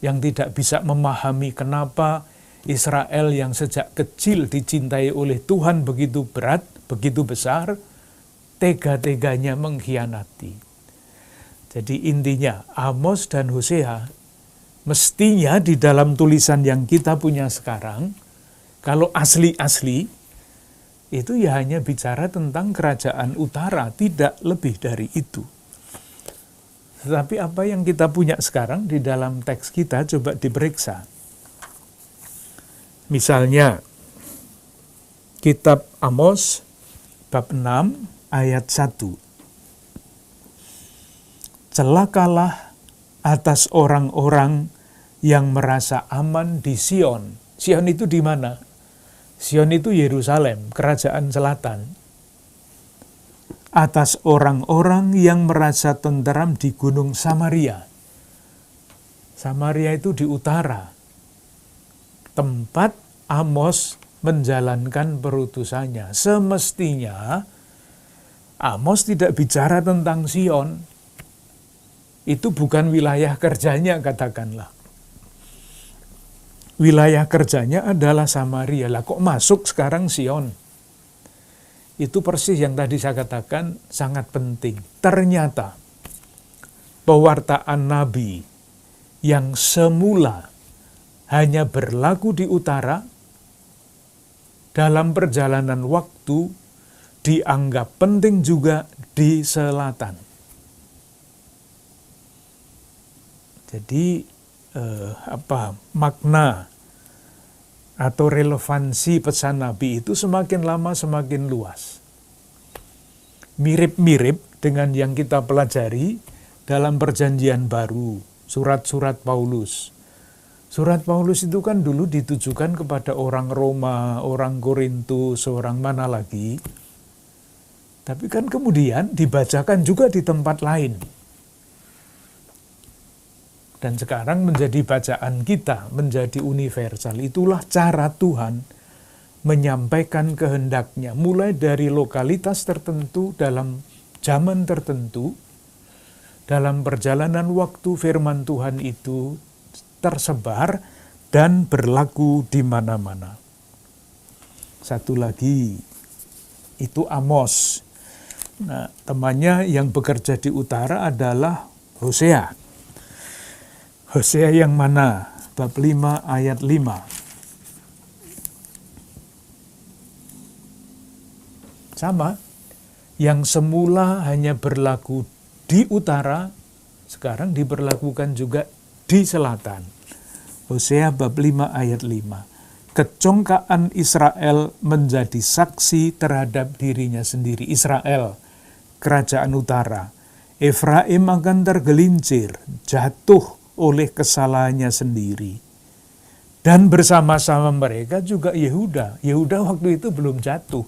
yang tidak bisa memahami kenapa Israel yang sejak kecil dicintai oleh Tuhan begitu berat, begitu besar, tega-teganya mengkhianati. Jadi intinya Amos dan Hosea mestinya di dalam tulisan yang kita punya sekarang, kalau asli-asli, itu ya hanya bicara tentang kerajaan utara, tidak lebih dari itu. Tetapi apa yang kita punya sekarang di dalam teks kita coba diperiksa. Misalnya, kitab Amos bab 6 ayat 1. Celakalah atas orang-orang yang merasa aman di Sion. Sion itu di mana? Sion itu Yerusalem, kerajaan selatan. Atas orang-orang yang merasa tenteram di gunung Samaria. Samaria itu di utara. Tempat Amos menjalankan perutusannya. Semestinya Amos tidak bicara tentang Sion. Itu bukan wilayah kerjanya, katakanlah. Wilayah kerjanya adalah Samaria. Lah kok masuk sekarang Sion? Itu persis yang tadi saya katakan sangat penting. Ternyata pewartaan Nabi yang semula hanya berlaku di utara, dalam perjalanan waktu dianggap penting juga di selatan. Jadi makna atau relevansi pesan Nabi itu semakin lama semakin luas. Mirip-mirip dengan yang kita pelajari dalam perjanjian baru, surat-surat Paulus. Surat Paulus itu kan dulu ditujukan kepada orang Roma, orang Korintus, orang mana lagi. Tapi kan kemudian dibacakan juga di tempat lain. Dan sekarang menjadi bacaan kita, menjadi universal. Itulah cara Tuhan menyampaikan kehendaknya. Mulai dari lokalitas tertentu, dalam zaman tertentu, dalam perjalanan waktu firman Tuhan itu tersebar, dan berlaku di mana-mana. Satu lagi, itu Amos. Nah, temannya yang bekerja di utara adalah Hosea. Hosea yang mana? Bab 5 ayat 5. Sama, yang semula hanya berlaku di utara, sekarang diberlakukan juga di selatan. Hosea bab 5 ayat 5. Kecongkaan Israel menjadi saksi terhadap dirinya sendiri. Israel, kerajaan utara. Efraim akan tergelincir, jatuh oleh kesalahannya sendiri. Dan bersama-sama mereka juga Yehuda. Yehuda waktu itu belum jatuh.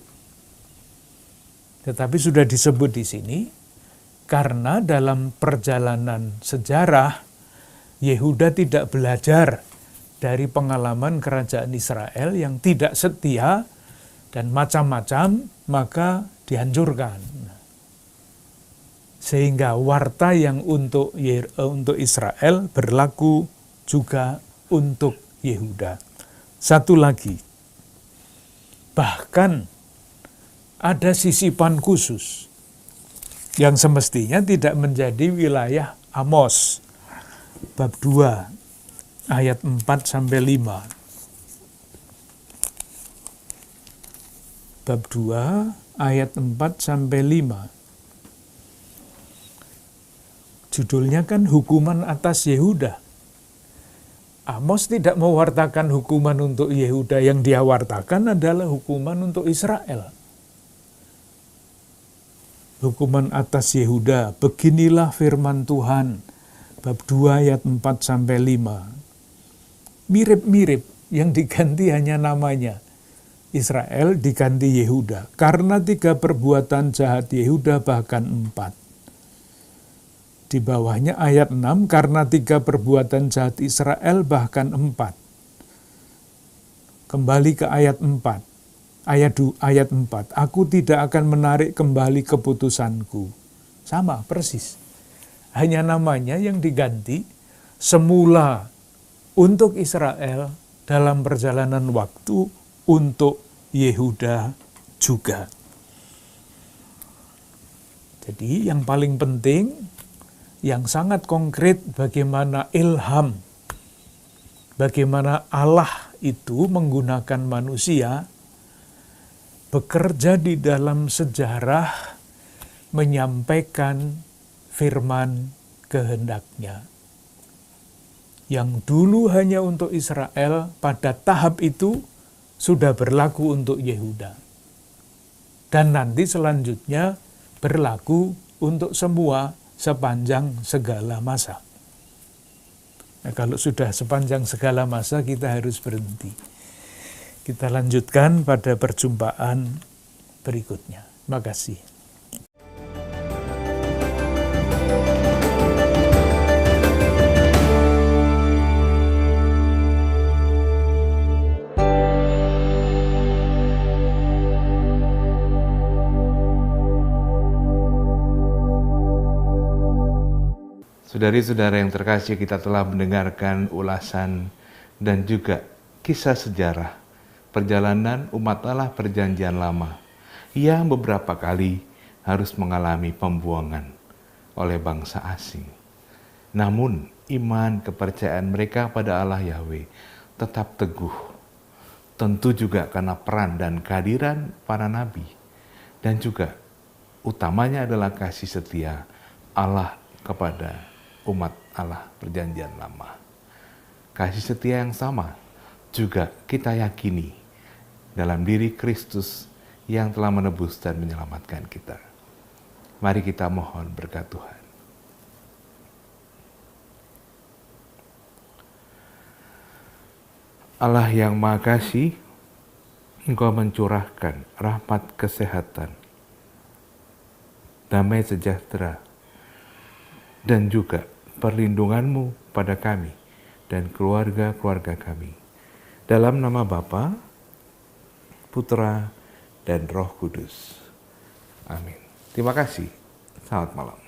Tetapi sudah disebut di sini, karena dalam perjalanan sejarah, Yehuda tidak belajar dari pengalaman kerajaan Israel yang tidak setia dan macam-macam, maka dihancurkan. Sehingga warta yang untuk Israel berlaku juga untuk Yehuda. Satu lagi, bahkan ada sisipan khusus yang semestinya tidak menjadi wilayah Amos. Bab 2 ayat 4-5. Bab 2 ayat 4-5. Judulnya kan hukuman atas Yehuda. Amos tidak mewartakan hukuman untuk Yehuda, yang dia wartakan adalah hukuman untuk Israel. Hukuman atas Yehuda, beginilah firman Tuhan. Bab 2 ayat 4-5. Mirip-mirip, yang diganti hanya namanya. Israel diganti Yehuda. Karena 3 perbuatan jahat Yehuda, bahkan 4. Di bawahnya ayat 6, karena 3 perbuatan jahat Israel, bahkan 4. Kembali ke ayat 4. Ayat 4, aku tidak akan menarik kembali keputusanku. Sama, persis. Hanya namanya yang diganti, semula untuk Israel, dalam perjalanan waktu untuk Yehuda juga. Jadi yang paling penting, yang sangat konkret, bagaimana ilham, bagaimana Allah itu menggunakan manusia, bekerja di dalam sejarah, menyampaikan firman kehendak-Nya. Yang dulu hanya untuk Israel, pada tahap itu sudah berlaku untuk Yehuda. Dan nanti selanjutnya berlaku untuk semua sepanjang segala masa. Nah, kalau sudah sepanjang segala masa, kita harus berhenti. Kita lanjutkan pada perjumpaan berikutnya. Terima kasih. Saudari-saudara yang terkasih, kita telah mendengarkan ulasan dan juga kisah sejarah perjalanan umat Allah Perjanjian Lama yang beberapa kali harus mengalami pembuangan oleh bangsa asing. Namun iman kepercayaan mereka pada Allah Yahweh tetap teguh. Tentu juga karena peran dan kehadiran para nabi, dan juga utamanya adalah kasih setia Allah kepada umat Allah Perjanjian Lama. Kasih setia yang sama juga kita yakini dalam diri Kristus yang telah menebus dan menyelamatkan kita. Mari kita mohon berkat Tuhan. Allah yang Maha Kasih, Engkau mencurahkan rahmat kesehatan, damai sejahtera, dan juga perlindungan-Mu pada kami dan keluarga-keluarga kami. Dalam nama Bapa, Putra, dan Roh Kudus. Amin. Terima kasih. Selamat malam.